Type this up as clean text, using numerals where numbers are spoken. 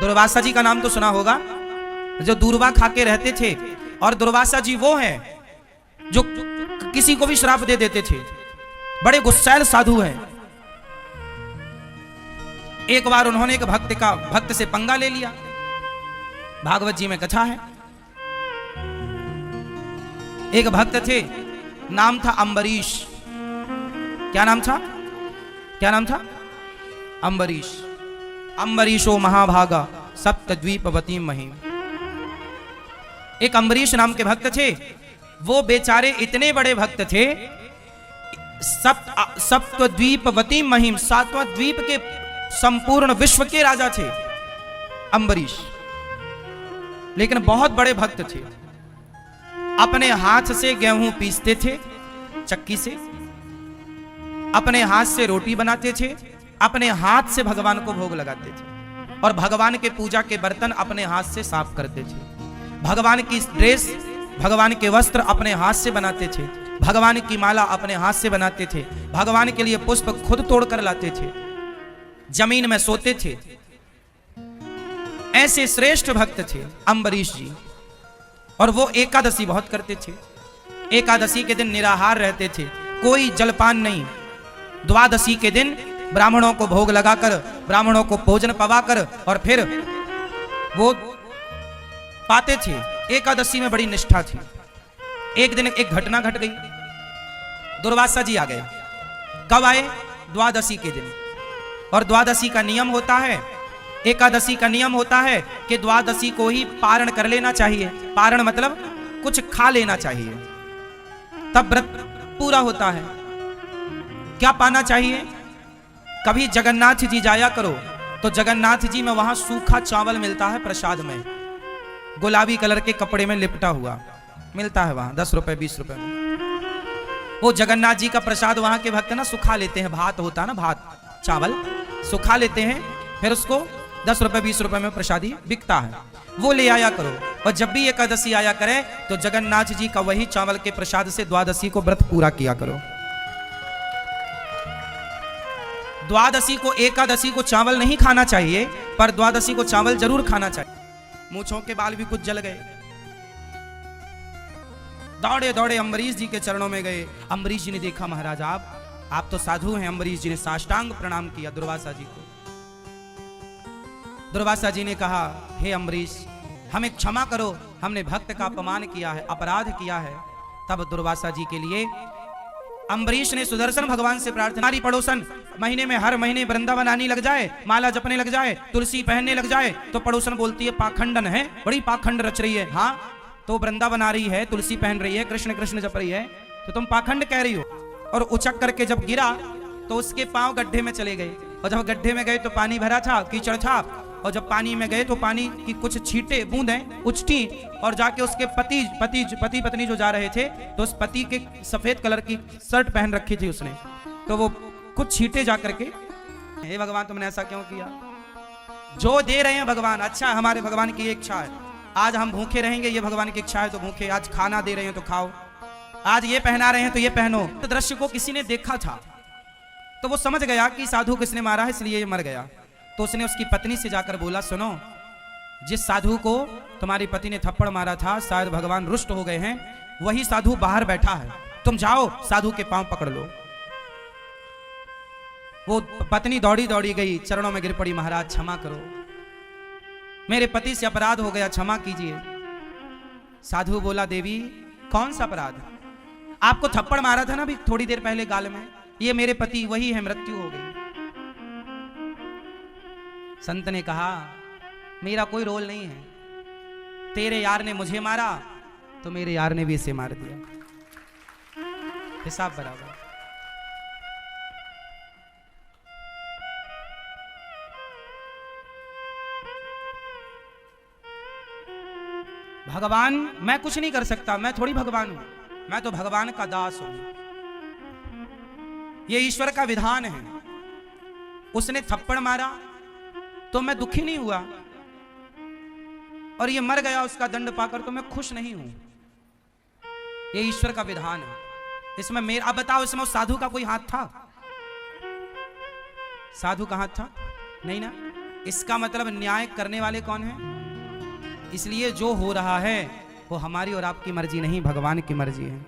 दुर्वासा जी का नाम तो सुना होगा, जो दूर्वा खा के रहते थे। और दुर्वासा जी वो हैं जो किसी को भी श्राप दे देते थे, बड़े गुस्सैल साधु हैं। एक बार उन्होंने एक भक्त से पंगा ले लिया। भागवत जी में कथा है, एक भक्त थे, नाम था अम्बरीश। क्या नाम था? क्या नाम था? अम्बरीश। अम्बरीशो महाभागा सप्तद्वीपवती महिम। एक अम्बरीश नाम के भक्त थे। वो बेचारे इतने बड़े भक्त थे, सप्तद्वीपवती महिम, 7वां द्वीप के संपूर्ण विश्व के राजा थे अम्बरीश, लेकिन बहुत बड़े भक्त थे। अपने हाथ से गेहूं पीसते थे चक्की से, अपने हाथ से रोटी बनाते थे, अपने हाथ से भगवान को भोग लगाते थे, और भगवान के पूजा के बर्तन अपने हाथ से साफ करते थे। भगवान की ड्रेस, भगवान के वस्त्र अपने हाथ से बनाते थे, भगवान की माला अपने हाथ से बनाते थे, भगवान के लिए पुष्प खुद तोड़ कर लाते थे, जमीन में सोते थे। ऐसे श्रेष्ठ भक्त थे अम्बरीश जी। और वो एकादशी बहुत करते थे। एकादशी के दिन निराहार रहते थे, कोई जलपान नहीं। द्वादशी के दिन ब्राह्मणों को भोग लगाकर, ब्राह्मणों को भोजन पवाकर, और फिर वो पाते थे। एकादशी में बड़ी निष्ठा थी। एक दिन एक घटना घट गई, दुर्वासा जी आ गए। कब आए? द्वादशी के दिन। और द्वादशी का नियम होता है, एकादशी का नियम होता है कि द्वादशी को ही पारण कर लेना चाहिए। पारण मतलब कुछ खा लेना चाहिए, तब व्रत पूरा होता है। क्या पाना चाहिए? कभी जगन्नाथ जी जाया करो तो जगन्नाथ जी में वहां सूखा चावल मिलता है प्रसाद में, गुलाबी कलर के कपड़े में लिपटा हुआ मिलता है वहां, 10 रुपए 20 रुपए में। वो जगन्नाथ जी का प्रसाद वहां के भक्त ना सुखा लेते हैं। भात होता है ना, भात चावल सुखा लेते हैं, फिर उसको 10 रुपए 20 रुपए में प्रसादी बिकता है, वो ले आया करो। और जब भी एकादशी आया करे तो जगन्नाथ जी का वही चावल के प्रसाद से द्वादशी को व्रत पूरा किया करो। द्वादशी को, एकादशी को चावल नहीं खाना चाहिए, पर द्वादशी को चावल जरूर खाना चाहिए। मूंछों के बाल भी कुछ जल गए। दौड़े दौड़े अम्बरीश जी के चरणों में गए। अम्बरीश जी ने देखा, महाराज आप तो साधु हैं। अम्बरीश जी ने साष्टांग प्रणाम किया दुर्वासा जी को। दुर्वासा जी ने कहा, हे अम्बरीश, हमें क्षमा करो, हमने भक्त का अपमान किया है, अपराध किया है। तब दुर्वासा जी के लिए अम्बरीश ने सुदर्शन भगवान से प्रार्थना, हमारी पड़ोसन महीने में हर महीने वृंदावन आने लग जाए, माला जपने लग जाए, तुलसी पहनने लग जाए, तो पड़ोसन बोलती है पाखंडन है, बड़ी पाखंड रच रही है। हाँ, तो वृंदावन आ रही है, तुलसी पहन रही है, कृष्ण कृष्ण जप रही है, तो तुम पाखंड कह रही हो। और उचक करके जब गिरा तो उसके पांव गड्ढे में चले गए। और जब गड्ढे में गए तो पानी भरा था, कीचड़ था। और जब पानी में गए तो पानी की कुछ छींटे बूंदें उछटी और जाके उसके पति पत्नी जो जा रहे थे, तो उस पति के सफेद कलर की शर्ट पहन रखी थी उसने, तो वो कुछ छींटे जा करके, हे भगवान तुमने ऐसा क्यों किया? जो दे रहे हैं भगवान, अच्छा हमारे भगवान की इच्छा है, आज हम भूखे रहेंगे, ये भगवान की इच्छा है तो भूखे। आज खाना दे रहे हैं तो खाओ, आज ये पहना रहे हैं तो ये पहनो। तो दृश्य को किसी ने देखा था, तो वो समझ गया कि साधु किसने मारा है, इसलिए ये मर गया। तो उसने उसकी पत्नी से जाकर बोला, सुनो, जिस साधु को तुम्हारी पति ने थप्पड़ मारा था, शायद भगवान रुष्ट हो गए हैं, वही साधु बाहर बैठा है, तुम जाओ साधु के पांव पकड़ लो। वो पत्नी दौड़ी दौड़ी गई, चरणों में गिर पड़ी, महाराज क्षमा करो, मेरे पति से अपराध हो गया, क्षमा कीजिए। साधु बोला, देवी कौन सा अपराध? आपको थप्पड़ मारा था ना अभी थोड़ी देर पहले गाल में, ये मेरे पति वही है, मृत्यु हो गई। संत ने कहा, मेरा कोई रोल नहीं है, तेरे यार ने मुझे मारा तो मेरे यार ने भी इसे मार दिया, हिसाब बराबर। भगवान, मैं कुछ नहीं कर सकता, मैं थोड़ी भगवान हूं, मैं तो भगवान का दास हूं। ये ईश्वर का विधान है। उसने थप्पड़ मारा तो मैं दुखी नहीं हुआ, और ये मर गया उसका दंड पाकर तो मैं खुश नहीं हूं। ये ईश्वर का विधान है। इसमें मेरा, अब बताओ, इसमें उस साधु का कोई हाथ था? साधु का हाथ था? नहीं ना। इसका मतलब न्याय करने वाले कौन हैं? इसलिए जो हो रहा है वो हमारी और आपकी मर्जी नहीं, भगवान की मर्जी है।